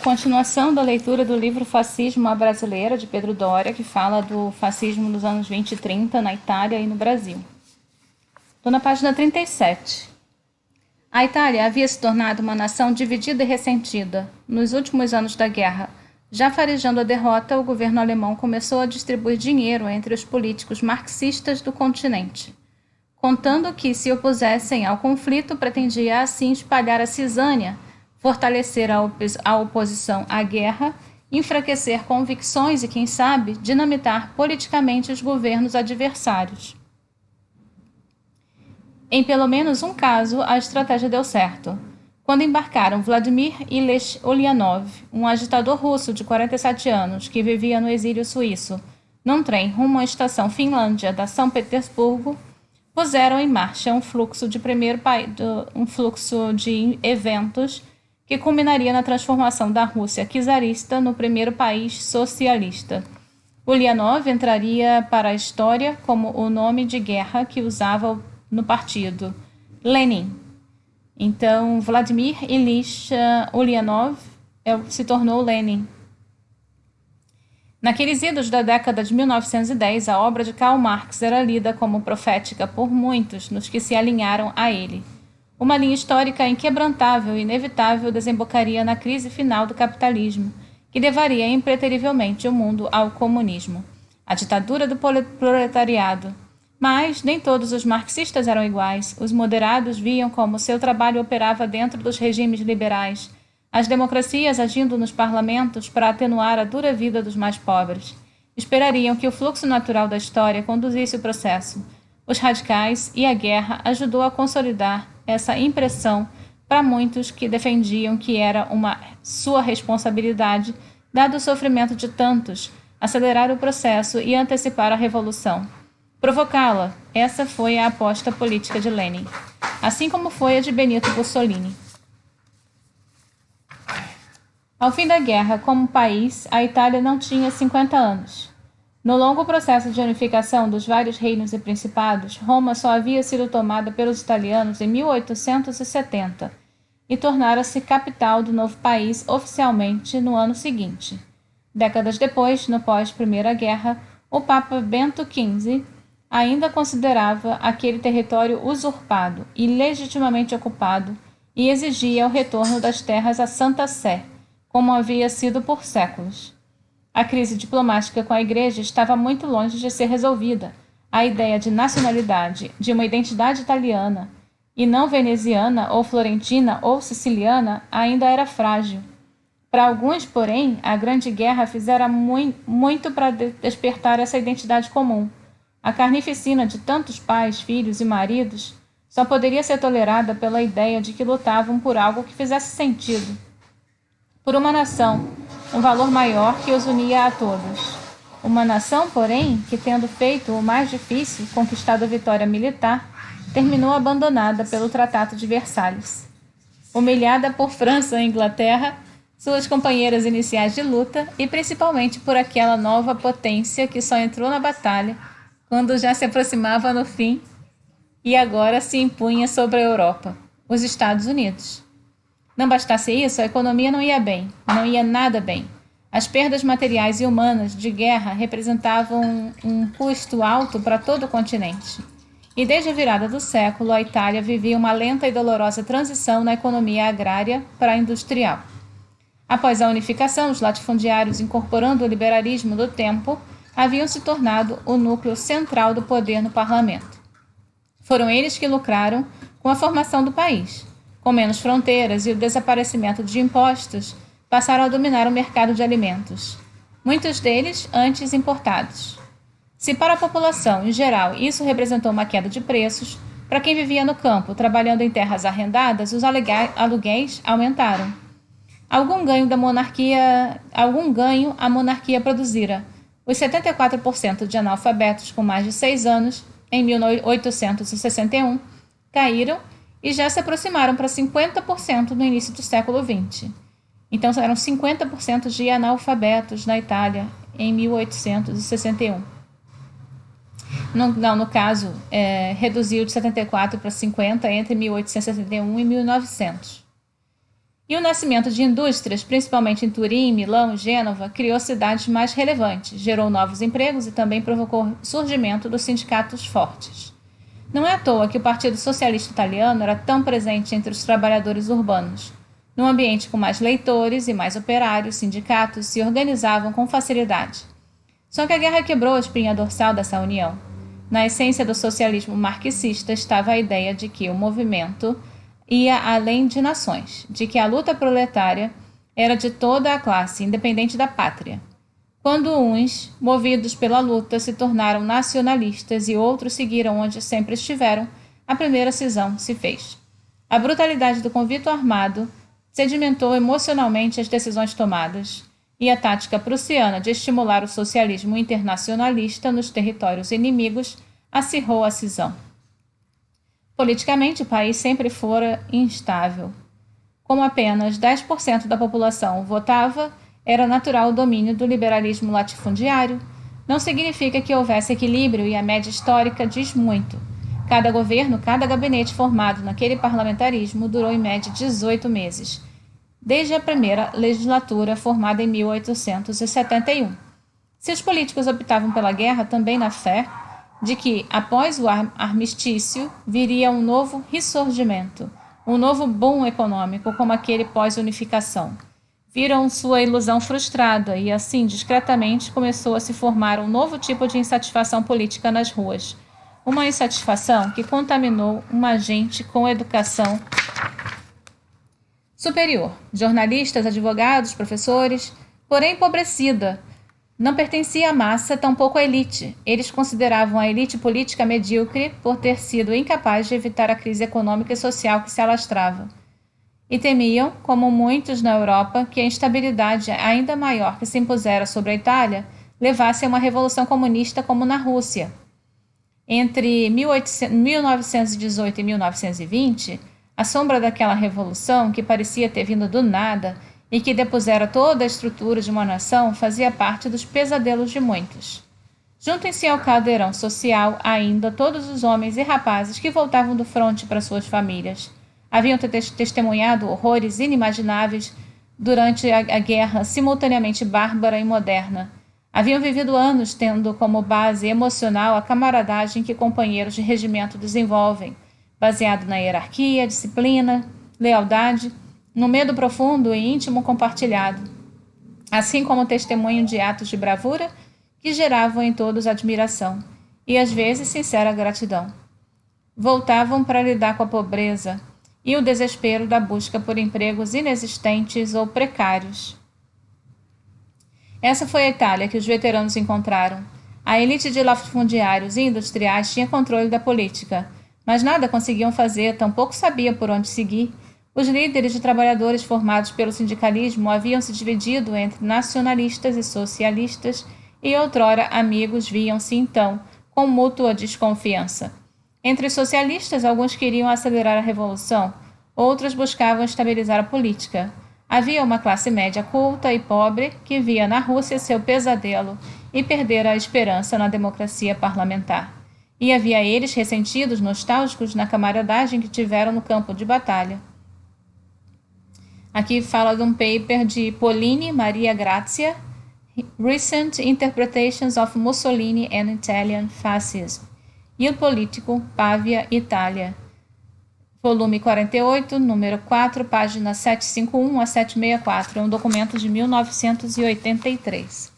Continuação da leitura do livro Fascismo à Brasileira, de Pedro Doria, que fala do fascismo dos anos 20 e 30 na Itália e no Brasil. Estou na página 37. A Itália havia se tornado uma nação dividida e ressentida. Nos últimos anos da guerra, já farejando a derrota, o governo alemão começou a distribuir dinheiro entre os políticos marxistas do continente, contando que, se opusessem ao conflito, pretendia assim espalhar a cisânia, fortalecer a oposição à guerra, enfraquecer convicções e, quem sabe, dinamitar politicamente os governos adversários. Em pelo menos um caso, a estratégia deu certo. Quando embarcaram Vladimir Ilyich Ulyanov, um agitador russo de 47 anos que vivia no exílio suíço, num trem rumo à estação Finlândia da São Petersburgo, puseram em marcha um fluxo de eventos que culminaria na transformação da Rússia czarista no primeiro país socialista. Ulyanov entraria para a história como o nome de guerra que usava no partido, Lenin. Então, Vladimir Ilyich Ulyanov se tornou Lenin. Naqueles idos da década de 1910, a obra de Karl Marx era lida como profética por muitos nos que se alinharam a ele. Uma linha histórica inquebrantável e inevitável desembocaria na crise final do capitalismo, que levaria impreterivelmente o mundo ao comunismo, a ditadura do proletariado. Mas nem todos os marxistas eram iguais. Os moderados viam como seu trabalho operava dentro dos regimes liberais, as democracias agindo nos parlamentos para atenuar a dura vida dos mais pobres. Esperariam que o fluxo natural da história conduzisse o processo. Os radicais e a guerra ajudou a consolidar essa impressão para muitos que defendiam que era uma sua responsabilidade, dado o sofrimento de tantos, acelerar o processo e antecipar a revolução. Provocá-la, essa foi a aposta política de Lenin, assim como foi a de Benito Mussolini. Ao fim da guerra, como país, a Itália não tinha 50 anos. No longo processo de unificação dos vários reinos e principados, Roma só havia sido tomada pelos italianos em 1870 e tornara-se capital do novo país oficialmente no ano seguinte. Décadas depois, no pós-Primeira Guerra, o Papa Bento XV ainda considerava aquele território usurpado e legitimamente ocupado e exigia o retorno das terras à Santa Sé, como havia sido por séculos. A crise diplomática com a Igreja estava muito longe de ser resolvida. A ideia de nacionalidade, de uma identidade italiana, e não veneziana ou florentina ou siciliana, ainda era frágil. Para alguns, porém, a Grande Guerra fizera muito para despertar essa identidade comum. A carnificina de tantos pais, filhos e maridos só poderia ser tolerada pela ideia de que lutavam por algo que fizesse sentido. Por uma nação, um valor maior que os unia a todos. Uma nação, porém, que tendo feito o mais difícil, conquistado a vitória militar, terminou abandonada pelo Tratado de Versalhes. Humilhada por França e Inglaterra, suas companheiras iniciais de luta e principalmente por aquela nova potência que só entrou na batalha quando já se aproximava no fim e agora se impunha sobre a Europa, os Estados Unidos. Não bastasse isso, a economia não ia bem, não ia nada bem. As perdas materiais e humanas de guerra representavam um custo alto para todo o continente. E desde a virada do século, a Itália vivia uma lenta e dolorosa transição na economia agrária para a industrial. Após a unificação, os latifundiários, incorporando o liberalismo do tempo, haviam se tornado o núcleo central do poder no parlamento. Foram eles que lucraram com a formação do país. Com menos fronteiras e o desaparecimento de impostos, passaram a dominar o mercado de alimentos, muitos deles antes importados. Se para a população, em geral, isso representou uma queda de preços, para quem vivia no campo, trabalhando em terras arrendadas, os aluguéis aumentaram. Algum ganho a monarquia produzira. Os 74% de analfabetos com mais de 6 anos, em 1861, caíram e já se aproximaram para 50% no início do século XX. Então, eram 50% de analfabetos na Itália em 1861. No caso, reduziu de 74 para 50 entre 1861 e 1900. E o nascimento de indústrias, principalmente em Turim, Milão e Gênova, criou cidades mais relevantes, gerou novos empregos e também provocou o surgimento dos sindicatos fortes. Não é à toa que o Partido Socialista Italiano era tão presente entre os trabalhadores urbanos. Num ambiente com mais leitores e mais operários, sindicatos se organizavam com facilidade. Só que a guerra quebrou a espinha dorsal dessa união. Na essência do socialismo marxista estava a ideia de que o movimento ia além de nações, de que a luta proletária era de toda a classe, independente da pátria. Quando uns, movidos pela luta, se tornaram nacionalistas e outros seguiram onde sempre estiveram, a primeira cisão se fez. A brutalidade do conflito armado sedimentou emocionalmente as decisões tomadas, e a tática prussiana de estimular o socialismo internacionalista nos territórios inimigos acirrou a cisão. Politicamente, o país sempre fora instável. Como apenas 10% da população votava, era natural o domínio do liberalismo latifundiário. Não significa que houvesse equilíbrio e a média histórica diz muito. Cada governo, cada gabinete formado naquele parlamentarismo durou em média 18 meses, desde a primeira legislatura formada em 1871. Se os políticos optavam pela guerra, também na fé de que, após o armistício, viria um novo ressurgimento, um novo boom econômico como aquele pós-unificação. Viram sua ilusão frustrada e, assim, discretamente, começou a se formar um novo tipo de insatisfação política nas ruas. Uma insatisfação que contaminou uma gente com educação superior, jornalistas, advogados, professores, porém empobrecida. Não pertencia à massa, tampouco à elite. Eles consideravam a elite política medíocre por ter sido incapaz de evitar a crise econômica e social que se alastrava. E temiam, como muitos na Europa, que a instabilidade ainda maior que se impusera sobre a Itália levasse a uma revolução comunista como na Rússia. Entre 1918 e 1920, a sombra daquela revolução, que parecia ter vindo do nada e que depusera toda a estrutura de uma nação, fazia parte dos pesadelos de muitos. Juntem-se ao caldeirão social ainda todos os homens e rapazes que voltavam do fronte para suas famílias. Haviam testemunhado horrores inimagináveis durante a guerra simultaneamente bárbara e moderna. Haviam vivido anos tendo como base emocional a camaradagem que companheiros de regimento desenvolvem, baseado na hierarquia, disciplina, lealdade, no medo profundo e íntimo compartilhado, assim como testemunho de atos de bravura que geravam em todos admiração e, às vezes, sincera gratidão. Voltavam para lidar com a pobreza e o desespero da busca por empregos inexistentes ou precários. Essa foi a Itália que os veteranos encontraram. A elite de latifundiários e industriais tinha controle da política, mas nada conseguiam fazer, tampouco sabia por onde seguir. Os líderes de trabalhadores formados pelo sindicalismo haviam se dividido entre nacionalistas e socialistas, e outrora amigos viam-se então com mútua desconfiança. Entre os socialistas, alguns queriam acelerar a revolução, outros buscavam estabilizar a política. Havia uma classe média culta e pobre que via na Rússia seu pesadelo e perdera a esperança na democracia parlamentar. E havia eles ressentidos, nostálgicos na camaradagem que tiveram no campo de batalha. Aqui fala de um paper de Polini Maria Grazia, Recent Interpretations of Mussolini and Italian Fascism, Il Politico, Pavia, Itália. Volume 48, número 4, página 751 a 764. É um documento de 1983.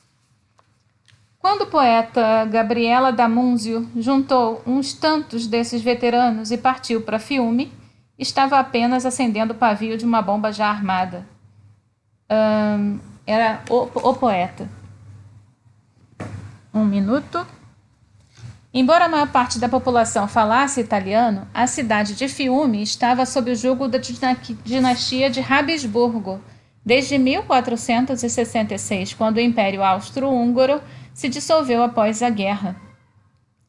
Quando o poeta Gabriela D'Annunzio juntou uns tantos desses veteranos e partiu para Fiume, estava apenas acendendo o pavio de uma bomba já armada. Era o poeta. Um minuto. Embora a maior parte da população falasse italiano, a cidade de Fiume estava sob o jugo da dinastia de Habsburgo desde 1466, quando o Império Austro-Húngaro se dissolveu após a guerra.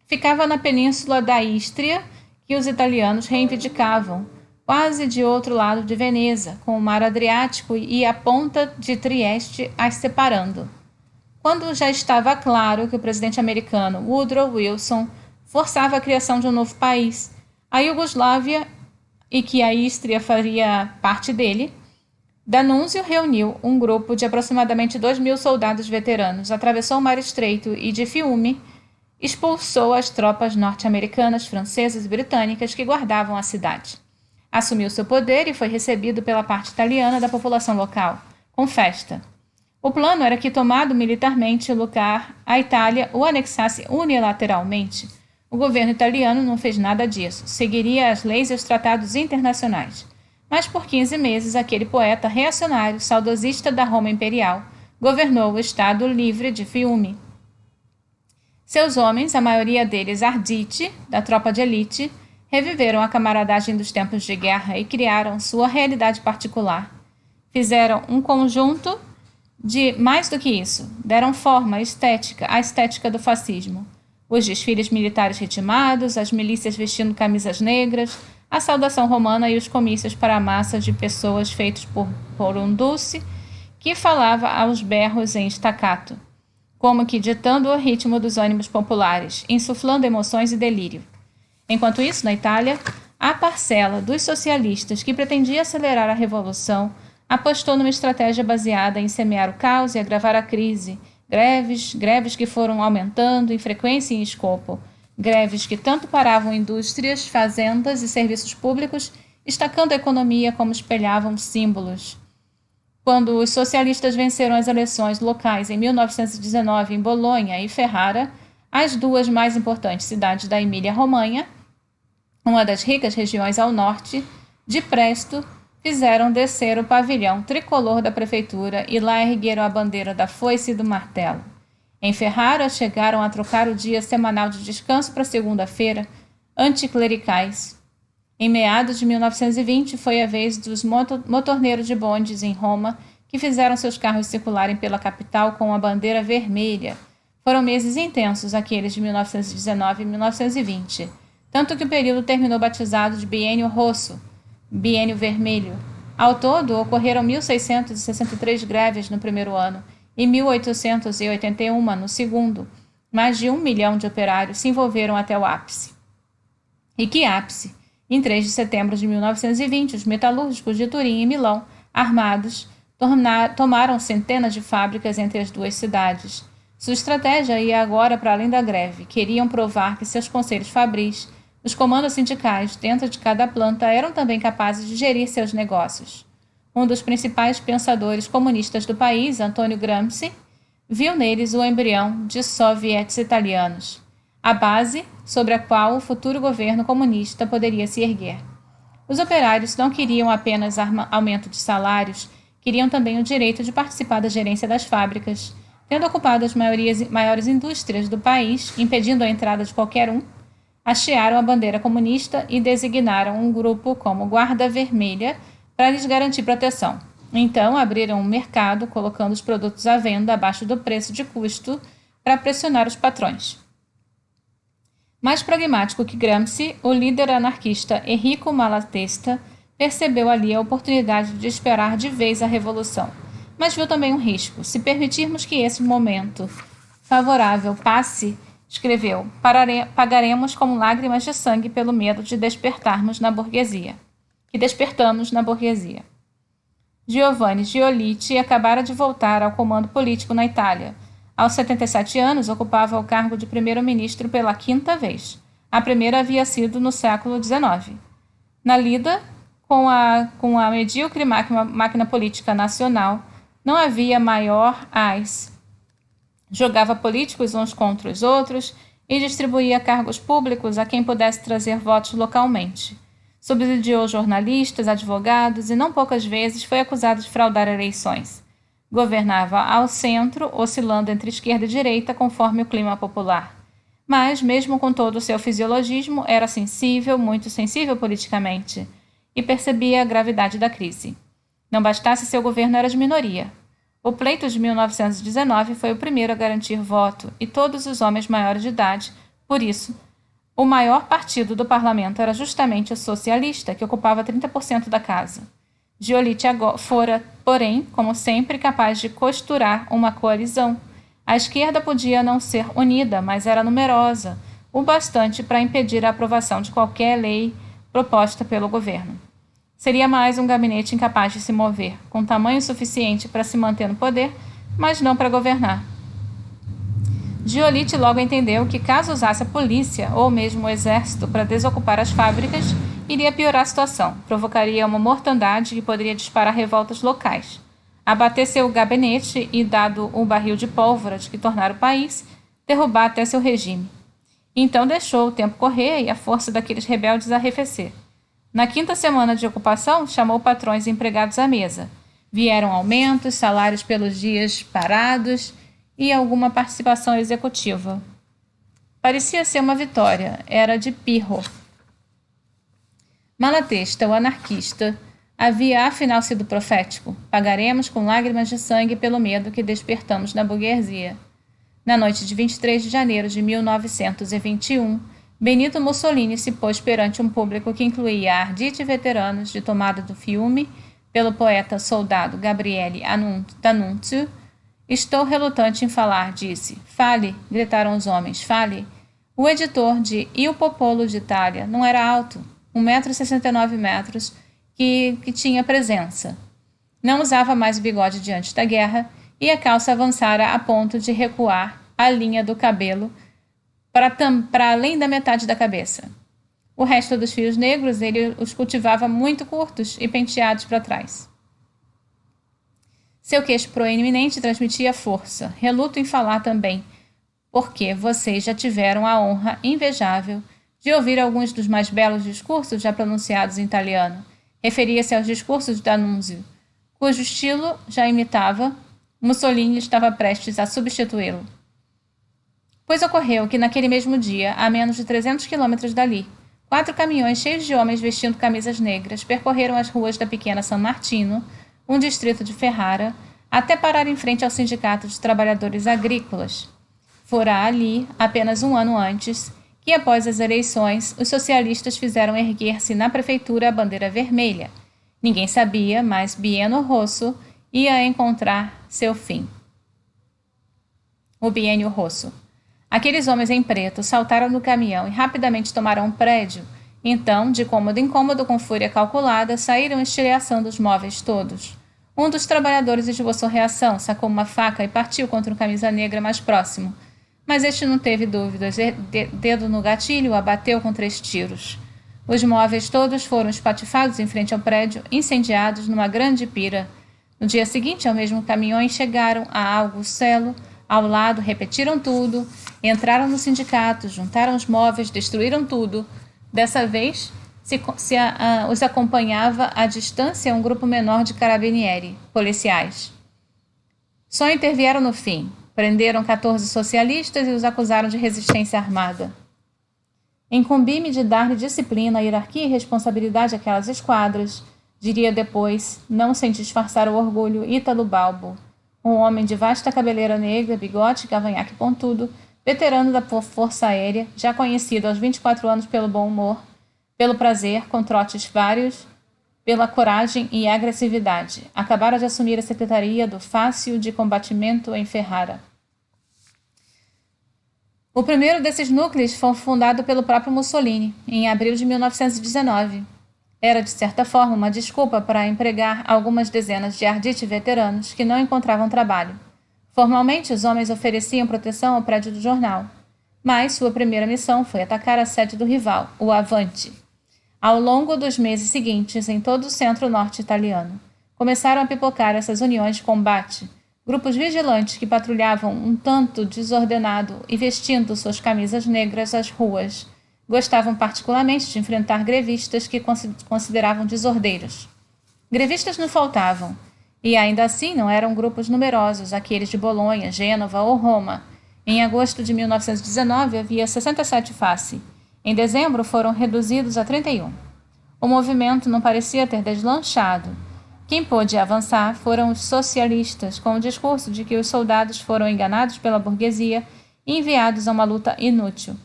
Ficava na península da Istria, que os italianos reivindicavam, quase de outro lado de Veneza, com o mar Adriático e a ponta de Trieste as separando. Quando já estava claro que o presidente americano Woodrow Wilson forçava a criação de um novo país, a Iugoslávia, e que a Istria faria parte dele, D'Annunzio reuniu um grupo de aproximadamente 2.000 soldados veteranos, atravessou o Mar Estreito e, de Fiume, expulsou as tropas norte-americanas, francesas e britânicas que guardavam a cidade. Assumiu seu poder e foi recebido pela parte italiana da população local, com festa. O plano era que, tomado militarmente o lugar, a Itália o anexasse unilateralmente. O governo italiano não fez nada disso, seguiria as leis e os tratados internacionais. Mas por 15 meses, aquele poeta reacionário, saudosista da Roma Imperial, governou o Estado livre de Fiume. Seus homens, a maioria deles arditi, da tropa de elite, reviveram a camaradagem dos tempos de guerra e criaram sua realidade particular. Fizeram um conjunto de mais do que isso, deram forma à estética do fascismo. Os desfiles militares ritmados, as milícias vestindo camisas negras, a saudação romana e os comícios para massas de pessoas feitos por um dulce que falava aos berros em staccato, como que ditando o ritmo dos ânimos populares, insuflando emoções e delírio. Enquanto isso, na Itália, a parcela dos socialistas que pretendia acelerar a revolução apostou numa estratégia baseada em semear o caos e agravar a crise. Greves que foram aumentando em frequência e em escopo. Greves que tanto paravam indústrias, fazendas e serviços públicos, estacando a economia como espelhavam símbolos. Quando os socialistas venceram as eleições locais em 1919 em Bolonha e Ferrara, as duas mais importantes cidades da Emília-Romanha, uma das ricas regiões ao norte, de presto, fizeram descer o pavilhão tricolor da prefeitura e lá ergueram a bandeira da foice e do martelo. Em Ferrara, chegaram a trocar o dia semanal de descanso para segunda-feira, anticlericais. Em meados de 1920, foi a vez dos motorneiros de bondes em Roma, que fizeram seus carros circularem pela capital com a bandeira vermelha. Foram meses intensos aqueles de 1919 e 1920, tanto que o período terminou batizado de Biênio Rosso, Biênio Vermelho. Ao todo, ocorreram 1.663 greves no primeiro ano e 1.881 no segundo. Mais de 1 milhão de operários se envolveram até o ápice. E que ápice! Em 3 de setembro de 1920, os metalúrgicos de Turim e Milão, armados, tomaram centenas de fábricas entre as duas cidades. Sua estratégia ia agora para além da greve. Queriam provar que seus conselhos fabris, os comandos sindicais dentro de cada planta, eram também capazes de gerir seus negócios. Um dos principais pensadores comunistas do país, Antônio Gramsci, viu neles o embrião de soviets italianos, a base sobre a qual o futuro governo comunista poderia se erguer. Os operários não queriam apenas aumento de salários, queriam também o direito de participar da gerência das fábricas, tendo ocupado as maiores indústrias do país, impedindo a entrada de qualquer um. Hastearam a bandeira comunista e designaram um grupo como Guarda Vermelha para lhes garantir proteção. Então, abriram um mercado, colocando os produtos à venda abaixo do preço de custo para pressionar os patrões. Mais pragmático que Gramsci, o líder anarquista Enrico Malatesta percebeu ali a oportunidade de esperar de vez a revolução, mas viu também um risco. Se permitirmos que esse momento favorável passe, escreveu, pagaremos com lágrimas de sangue pelo medo de despertamos na burguesia. Giovanni Giolitti acabara de voltar ao comando político na Itália. Aos 77 anos, ocupava o cargo de primeiro-ministro pela 5ª vez. A primeira havia sido no século XIX. Na lida com a medíocre máquina política nacional, não havia maior ais. Jogava políticos uns contra os outros e distribuía cargos públicos a quem pudesse trazer votos localmente. Subsidiou jornalistas, advogados e não poucas vezes foi acusado de fraudar eleições. Governava ao centro, oscilando entre esquerda e direita conforme o clima popular. Mas, mesmo com todo o seu fisiologismo, era sensível, muito sensível politicamente, e percebia a gravidade da crise. Não bastasse seu governo era de minoria. O pleito de 1919 foi o primeiro a garantir voto, e todos os homens maiores de idade. Por isso, o maior partido do parlamento era justamente o socialista, que ocupava 30% da casa. Giolitti fora, porém, como sempre, capaz de costurar uma coalizão. A esquerda podia não ser unida, mas era numerosa, o bastante para impedir a aprovação de qualquer lei proposta pelo governo. Seria mais um gabinete incapaz de se mover, com tamanho suficiente para se manter no poder, mas não para governar. Giolitti logo entendeu que, caso usasse a polícia ou mesmo o exército para desocupar as fábricas, iria piorar a situação, provocaria uma mortandade que poderia disparar revoltas locais, abater seu gabinete e, dado o barril de pólvora de que tornara o país, derrubar até seu regime. Então deixou o tempo correr e a força daqueles rebeldes arrefecer. Na 5ª semana de ocupação, chamou patrões e empregados à mesa. Vieram aumentos, salários pelos dias parados e alguma participação executiva. Parecia ser uma vitória, era de Pirro. Malatesta, o anarquista, havia afinal sido profético. Pagaremos com lágrimas de sangue pelo medo que despertamos na burguesia. Na noite de 23 de janeiro de 1921, Benito Mussolini se pôs perante um público que incluía ardite veteranos de tomada do Fiume, pelo poeta soldado Gabriele D'Annunzio. Estou relutante em falar, disse. Fale, gritaram os homens, fale. O editor de Il Popolo de Itália não era alto, 1,69 m, que tinha presença. Não usava mais o bigode diante da guerra e a calça avançara a ponto de recuar a linha do cabelo para além da metade da cabeça. O resto dos fios negros ele os cultivava muito curtos e penteados para trás. Seu queixo proeminente transmitia força. Reluto em falar também, porque vocês já tiveram a honra invejável de ouvir alguns dos mais belos discursos já pronunciados em italiano. Referia-se aos discursos de D'Annunzio, cujo estilo já imitava. Mussolini estava prestes a substituí-lo. Pois ocorreu que naquele mesmo dia, a menos de 300 quilômetros dali, 4 caminhões cheios de homens vestindo camisas negras percorreram as ruas da pequena San Martino, um distrito de Ferrara, até parar em frente ao Sindicato de Trabalhadores Agrícolas. Fora ali, apenas um ano antes, que após as eleições, os socialistas fizeram erguer-se na prefeitura a bandeira vermelha. Ninguém sabia, mas Bienio Rosso ia encontrar seu fim. O Bienio Rosso. Aqueles homens em preto saltaram do caminhão e rapidamente tomaram um prédio. Então, de cômodo em cômodo, com fúria calculada, saíram estilhaçando os móveis todos. Um dos trabalhadores esboçou reação, sacou uma faca e partiu contra o camisa negra mais próximo. Mas este não teve dúvidas. Dedo no gatilho, abateu com 3 tiros. Os móveis todos foram espatifados em frente ao prédio, incendiados numa grande pira. No dia seguinte, ao mesmo caminhões chegaram a Algucelo, ao lado, repetiram tudo, entraram no sindicato, juntaram os móveis, destruíram tudo. Dessa vez, os acompanhava à distância um grupo menor de carabinieri, policiais. Só intervieram no fim. Prenderam 14 socialistas e os acusaram de resistência armada. Incumbi-me de dar-lhe disciplina, hierarquia e responsabilidade àquelas esquadras, diria depois, não sem disfarçar o orgulho, Ítalo Balbo, um homem de vasta cabeleira negra, bigode e cavanhaque pontudo, veterano da Força Aérea, já conhecido aos 24 anos pelo bom humor, pelo prazer, com trotes vários, pela coragem e agressividade. Acabara de assumir a secretaria do Fácio de Combatimento em Ferrara. O primeiro desses núcleos foi fundado pelo próprio Mussolini, em abril de 1919. Era, de certa forma, uma desculpa para empregar algumas dezenas de ardite veteranos que não encontravam trabalho. Formalmente, os homens ofereciam proteção ao prédio do jornal, mas sua primeira missão foi atacar a sede do rival, o Avanti. Ao longo dos meses seguintes, em todo o centro-norte italiano, começaram a pipocar essas uniões de combate, grupos vigilantes que patrulhavam um tanto desordenado e vestindo suas camisas negras as ruas. Gostavam particularmente de enfrentar grevistas que consideravam desordeiros. Grevistas não faltavam, e ainda assim não eram grupos numerosos, aqueles de Bolonha, Gênova ou Roma. Em agosto de 1919 havia 67 face. Em dezembro foram reduzidos a 31. O movimento não parecia ter deslanchado. Quem pôde avançar foram os socialistas, com o discurso de que os soldados foram enganados pela burguesia e enviados a uma luta inútil.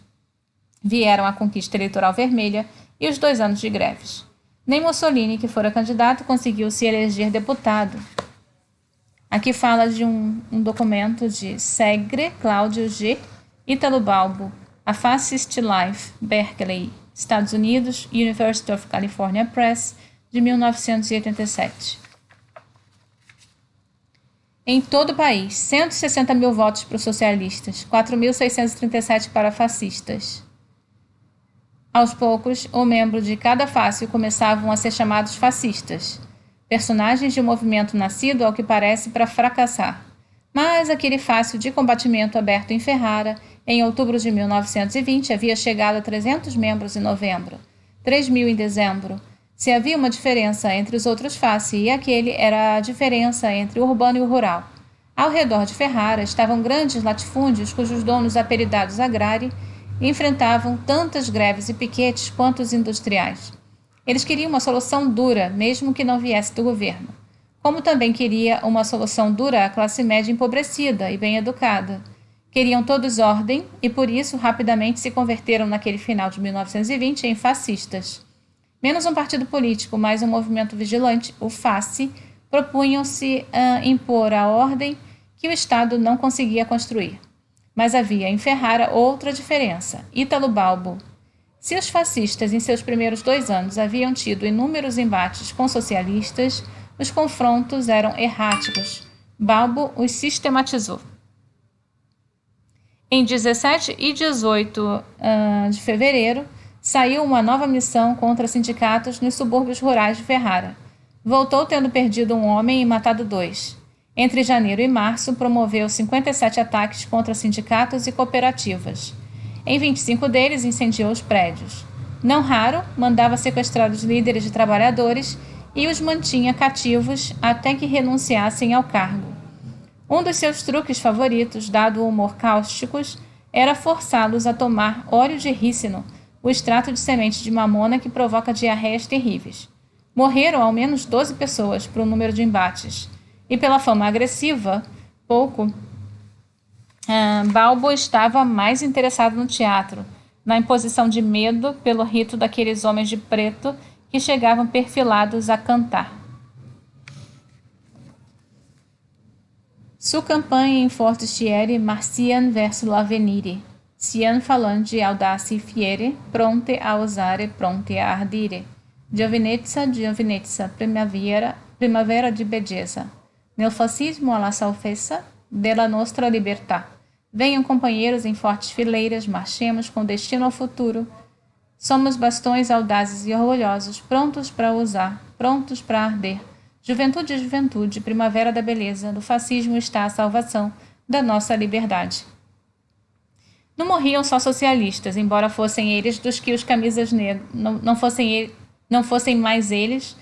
Vieram a conquista eleitoral vermelha e os 2 anos de greves. Nem Mussolini, que fora candidato, conseguiu se eleger deputado. Aqui fala de um documento de Segre, Cláudio G. Ítalo Balbo, A Fascist Life, Berkeley, Estados Unidos, University of California Press, de 1987. Em todo o país, 160 mil votos para os socialistas, 4.637 para fascistas. Aos poucos, o membro de cada face começavam a ser chamados fascistas, personagens de um movimento nascido, ao que parece, para fracassar. Mas aquele fácil de combatimento aberto em Ferrara, em outubro de 1920, havia chegado a 300 membros em novembro, 3.000 em dezembro. Se havia uma diferença entre os outros face, e aquele era a diferença entre o urbano e o rural. Ao redor de Ferrara estavam grandes latifúndios cujos donos, apelidados agrários, enfrentavam tantas greves e piquetes quanto os industriais. Eles queriam uma solução dura, mesmo que não viesse do governo. Como também queria uma solução dura a classe média empobrecida e bem educada. Queriam todos ordem e, por isso, rapidamente se converteram naquele final de 1920 em fascistas. Menos um partido político, mais um movimento vigilante, o FACE, propunham-se impor a ordem que o Estado não conseguia construir. Mas havia em Ferrara outra diferença. Ítalo Balbo. Se os fascistas, em seus primeiros 2 anos, haviam tido inúmeros embates com socialistas, os confrontos eram erráticos. Balbo os sistematizou. Em 17 e 18 de fevereiro, saiu uma nova missão contra sindicatos nos subúrbios rurais de Ferrara. Voltou tendo perdido um homem e matado 2. Entre janeiro e março, promoveu 57 ataques contra sindicatos e cooperativas. Em 25 deles, incendiou os prédios. Não raro, mandava sequestrar os líderes de trabalhadores e os mantinha cativos até que renunciassem ao cargo. Um dos seus truques favoritos, dado o humor cáusticos, era forçá-los a tomar óleo de rícino, o extrato de semente de mamona que provoca diarreias terríveis. Morreram ao menos 12 pessoas por um número de embates. E pela fama agressiva, Balbo estava mais interessado no teatro, na imposição de medo pelo rito daqueles homens de preto que chegavam perfilados a cantar. Sua campanha in fortistiere marcian verso l'avvenire, sian falandi audaci fiere, pronte a osare, pronte a ardire. Giovinezza, primavera de belleza. Nel fascismo alla salvezza della nostra libertà. Venham, companheiros, em fortes fileiras, marchemos com destino ao futuro. Somos bastões audazes e orgulhosos, prontos para usar, prontos para arder. Juventude, juventude, primavera da beleza, do fascismo está a salvação da nossa liberdade. Não morriam só socialistas, embora fossem eles dos que os camisas negras não fossem mais eles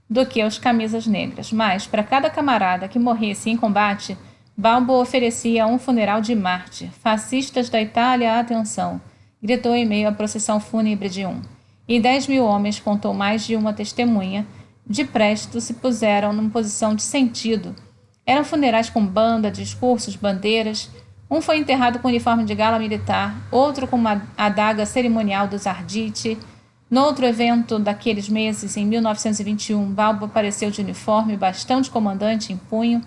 do que os camisas negras, mas para cada camarada que morresse em combate, Balbo oferecia um funeral de Marte. Fascistas da Itália, atenção! Gritou em meio à procissão fúnebre de um. E 10.000 homens, contou mais de uma testemunha, de presto se puseram numa posição de sentido. Eram funerais com banda, discursos, bandeiras. Um foi enterrado com uniforme de gala militar, outro com uma adaga cerimonial dos Arditi. No outro evento daqueles meses, em 1921, Balbo apareceu de uniforme, bastão de comandante em punho,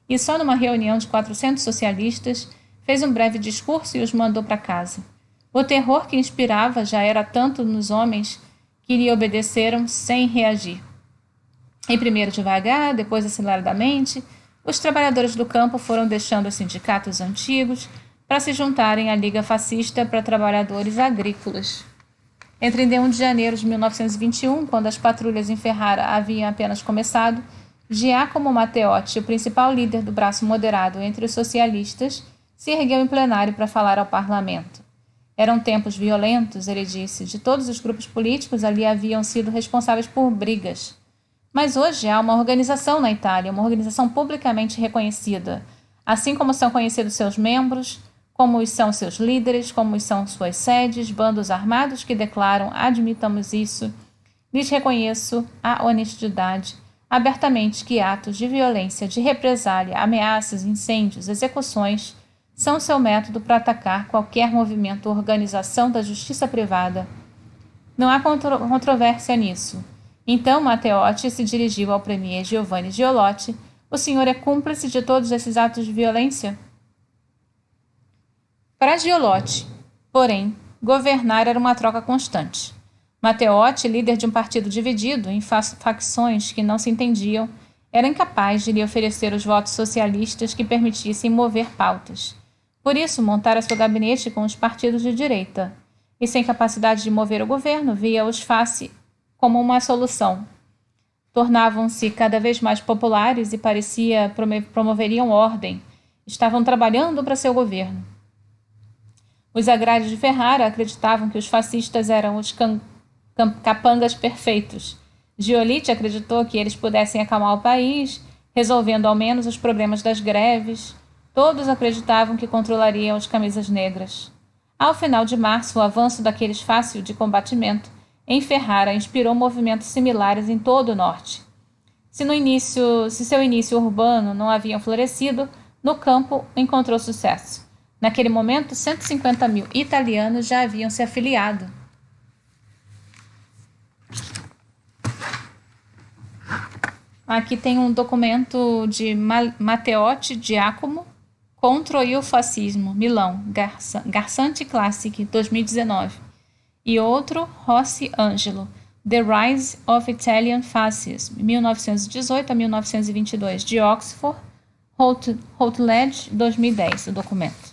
e só numa reunião de 400 socialistas fez um breve discurso e os mandou para casa. O terror que inspirava já era tanto nos homens que lhe obedeceram sem reagir. E primeiro devagar, depois aceleradamente, os trabalhadores do campo foram deixando os sindicatos antigos para se juntarem à Liga Fascista para Trabalhadores Agrícolas. Entre 1 de janeiro de 1921, quando as patrulhas em Ferrara haviam apenas começado, Giacomo Matteotti, o principal líder do braço moderado entre os socialistas, se ergueu em plenário para falar ao parlamento. Eram tempos violentos, ele disse, de todos os grupos políticos ali haviam sido responsáveis por brigas. Mas hoje há uma organização na Itália, uma organização publicamente reconhecida, assim como são conhecidos seus membros, como são seus líderes, como são suas sedes, bandos armados que declaram, admitamos isso, lhes reconheço a honestidade, abertamente que atos de violência, de represália, ameaças, incêndios, execuções, são seu método para atacar qualquer movimento ou organização da justiça privada. Não há controvérsia nisso. Então Matteotti se dirigiu ao premier Giovanni Giolotti. O senhor é cúmplice de todos esses atos de violência? Para Giolotti, porém, governar era uma troca constante. Matteotti, líder de um partido dividido em facções que não se entendiam, era incapaz de lhe oferecer os votos socialistas que permitissem mover pautas. Por isso, montara seu gabinete com os partidos de direita, e sem capacidade de mover o governo, via-os face como uma solução. Tornavam-se cada vez mais populares e parecia promoveriam ordem. Estavam trabalhando para seu governo. Os agrários de Ferrara acreditavam que os fascistas eram os capangas perfeitos. Giolitti acreditou que eles pudessem acalmar o país, resolvendo ao menos os problemas das greves. Todos acreditavam que controlariam as camisas negras. Ao final de março, o avanço daqueles fácil de combatimento em Ferrara inspirou movimentos similares em todo o norte. Se seu início urbano não havia florescido, no campo encontrou sucesso. Naquele momento, 150 mil italianos já haviam se afiliado. Aqui tem um documento de Matteotti Giacomo, Contro il fascismo, Milão, Garsanti Classic, 2019. E outro, Rossi Angelo, The Rise of Italian Fascism, 1918 a 1922, de Oxford, Routledge, 2010, o documento.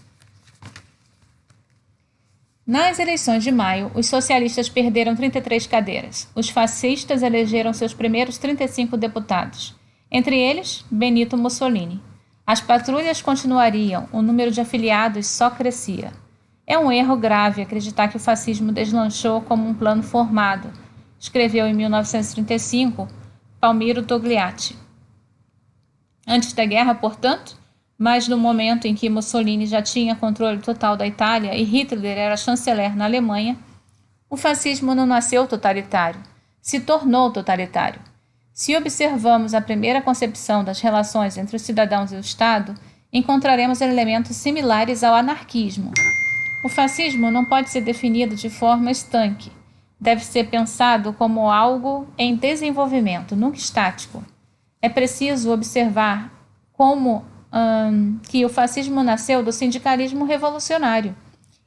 Nas eleições de maio, os socialistas perderam 33 cadeiras. Os fascistas elegeram seus primeiros 35 deputados, entre eles Benito Mussolini. As patrulhas continuariam, o número de afiliados só crescia. É um erro grave acreditar que o fascismo deslanchou como um plano formado, escreveu em 1935 Palmiro Togliatti. Antes da guerra, portanto, mas no momento em que Mussolini já tinha controle total da Itália e Hitler era chanceler na Alemanha, o fascismo não nasceu totalitário, se tornou totalitário. Se observamos a primeira concepção das relações entre os cidadãos e o Estado, encontraremos elementos similares ao anarquismo. O fascismo não pode ser definido de forma estanque. Deve ser pensado como algo em desenvolvimento, nunca estático. É preciso observar que o fascismo nasceu do sindicalismo revolucionário.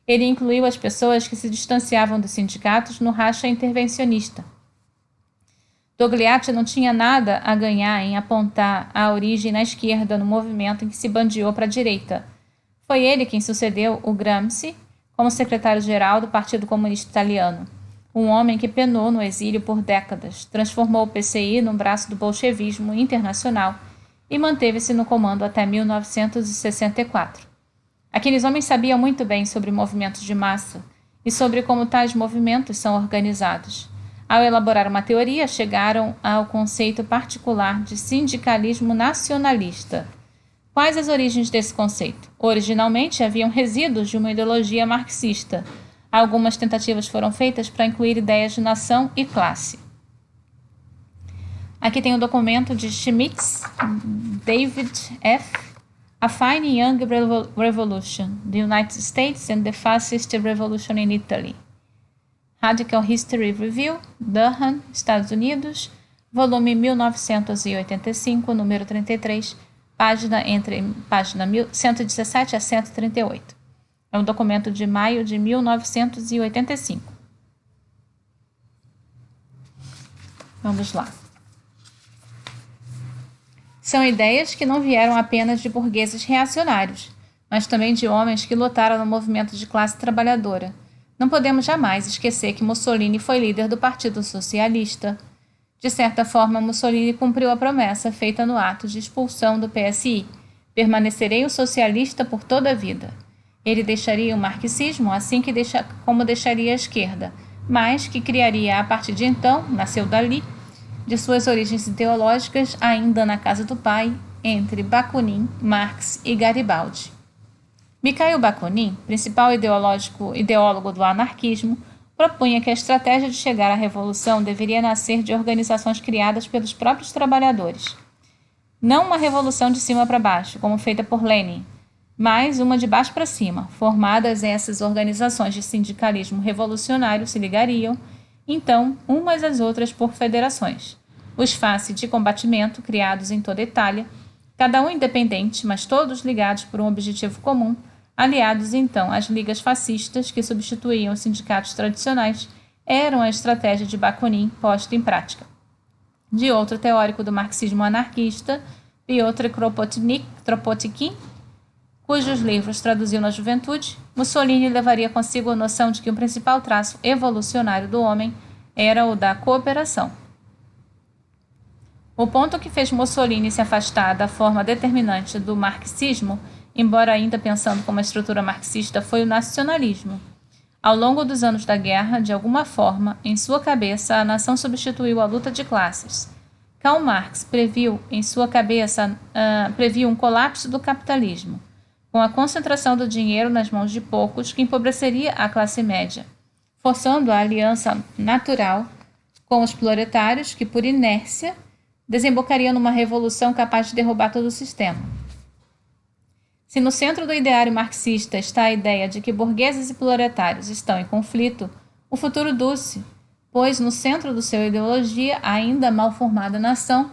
Ele incluiu as pessoas que se distanciavam dos sindicatos no racha intervencionista. Togliatti não tinha nada a ganhar em apontar a origem na esquerda no movimento em que se bandeou para a direita. Foi ele quem sucedeu o Gramsci como secretário-geral do Partido Comunista Italiano, um homem que penou no exílio por décadas, transformou o PCI num braço do bolchevismo internacional e manteve-se no comando até 1964. Aqueles homens sabiam muito bem sobre movimentos de massa e sobre como tais movimentos são organizados. Ao elaborar uma teoria, chegaram ao conceito particular de sindicalismo nacionalista. Quais as origens desse conceito? Originalmente, haviam resíduos de uma ideologia marxista. Algumas tentativas foram feitas para incluir ideias de nação e classe. Aqui tem o documento de Schmitz, David F., A Fine Young Revolution, The United States and the Fascist Revolution in Italy. Radical History Review, Durham, Estados Unidos, volume 1985, número 33, página 117 a 138. É um documento de maio de 1985. Vamos lá. São ideias que não vieram apenas de burgueses reacionários, mas também de homens que lutaram no movimento de classe trabalhadora. Não podemos jamais esquecer que Mussolini foi líder do Partido Socialista. De certa forma, Mussolini cumpriu a promessa feita no ato de expulsão do PSI. Permanecerei o socialista por toda a vida. Ele deixaria o marxismo assim como deixaria a esquerda, mas que criaria a partir de então, nasceu dali, de suas origens ideológicas ainda na casa do pai, entre Bakunin, Marx e Garibaldi. Mikhail Bakunin, principal ideólogo do anarquismo, propunha que a estratégia de chegar à revolução deveria nascer de organizações criadas pelos próprios trabalhadores. Não uma revolução de cima para baixo, como feita por Lenin, mas uma de baixo para cima. Formadas essas organizações de sindicalismo revolucionário se ligariam, então, umas às outras por federações. Os fasci de combatimento, criados em toda a Itália, cada um independente, mas todos ligados por um objetivo comum, aliados então às ligas fascistas que substituíam os sindicatos tradicionais, eram a estratégia de Bakunin posta em prática. De outro teórico do marxismo anarquista, Piotr Kropotkin, cujos livros traduziu na juventude, Mussolini levaria consigo a noção de que o principal traço evolucionário do homem era o da cooperação. O ponto que fez Mussolini se afastar da forma determinante do marxismo, embora ainda pensando como a estrutura marxista, foi o nacionalismo. Ao longo dos anos da guerra, de alguma forma, em sua cabeça, a nação substituiu a luta de classes. Karl Marx previu um colapso do capitalismo, com a concentração do dinheiro nas mãos de poucos, que empobreceria a classe média, forçando a aliança natural com os proletários, que, por inércia, desembocaria numa revolução capaz de derrubar todo o sistema. Se no centro do ideário marxista está a ideia de que burgueses e proletários estão em conflito, o futuro doce, pois no centro de sua ideologia, a ainda mal formada nação,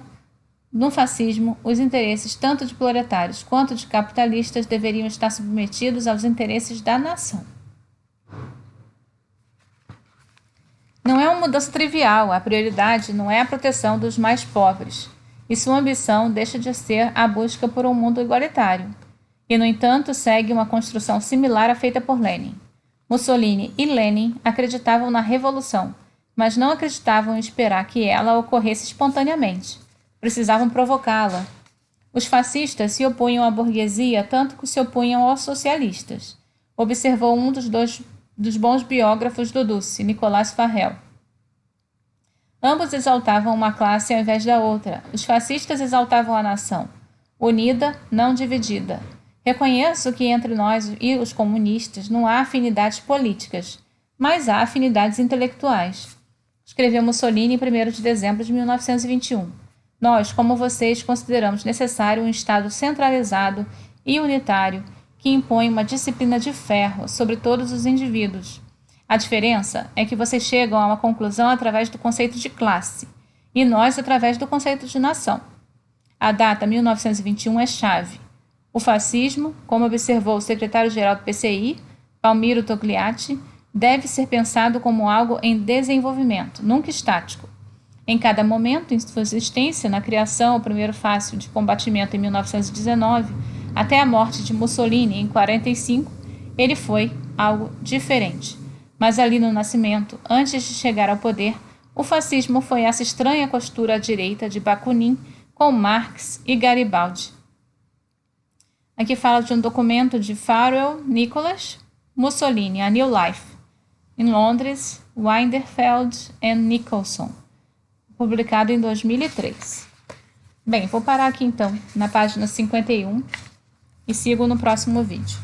no fascismo, os interesses tanto de proletários quanto de capitalistas deveriam estar submetidos aos interesses da nação. Não é uma mudança trivial, a prioridade não é a proteção dos mais pobres, e sua ambição deixa de ser a busca por um mundo igualitário. E, no entanto, segue uma construção similar à feita por Lenin. Mussolini e Lenin acreditavam na revolução, mas não acreditavam em esperar que ela ocorresse espontaneamente. Precisavam provocá-la. Os fascistas se opunham à burguesia tanto que se opunham aos socialistas, observou um dos bons biógrafos do Duce, Nicolas Farrell. Ambos exaltavam uma classe ao invés da outra. Os fascistas exaltavam a nação, unida, não dividida. Reconheço que entre nós e os comunistas não há afinidades políticas, mas há afinidades intelectuais. Escreveu Mussolini em 1º de dezembro de 1921. Nós, como vocês, consideramos necessário um Estado centralizado e unitário que impõe uma disciplina de ferro sobre todos os indivíduos. A diferença é que vocês chegam a uma conclusão através do conceito de classe e nós através do conceito de nação. A data 1921 é chave. O fascismo, como observou o secretário-geral do PCI, Palmiro Togliatti, deve ser pensado como algo em desenvolvimento, nunca estático. Em cada momento em sua existência, na criação, o primeiro fácil de combatimento em 1919, até a morte de Mussolini em 1945, ele foi algo diferente. Mas ali no nascimento, antes de chegar ao poder, o fascismo foi essa estranha costura à direita de Bakunin com Marx e Garibaldi. Aqui fala de um documento de Farrell Nicholas, Mussolini, A New Life, em Londres, Winterfeld and Nicholson, publicado em 2003. Bem, vou parar aqui então, na página 51, e sigo no próximo vídeo.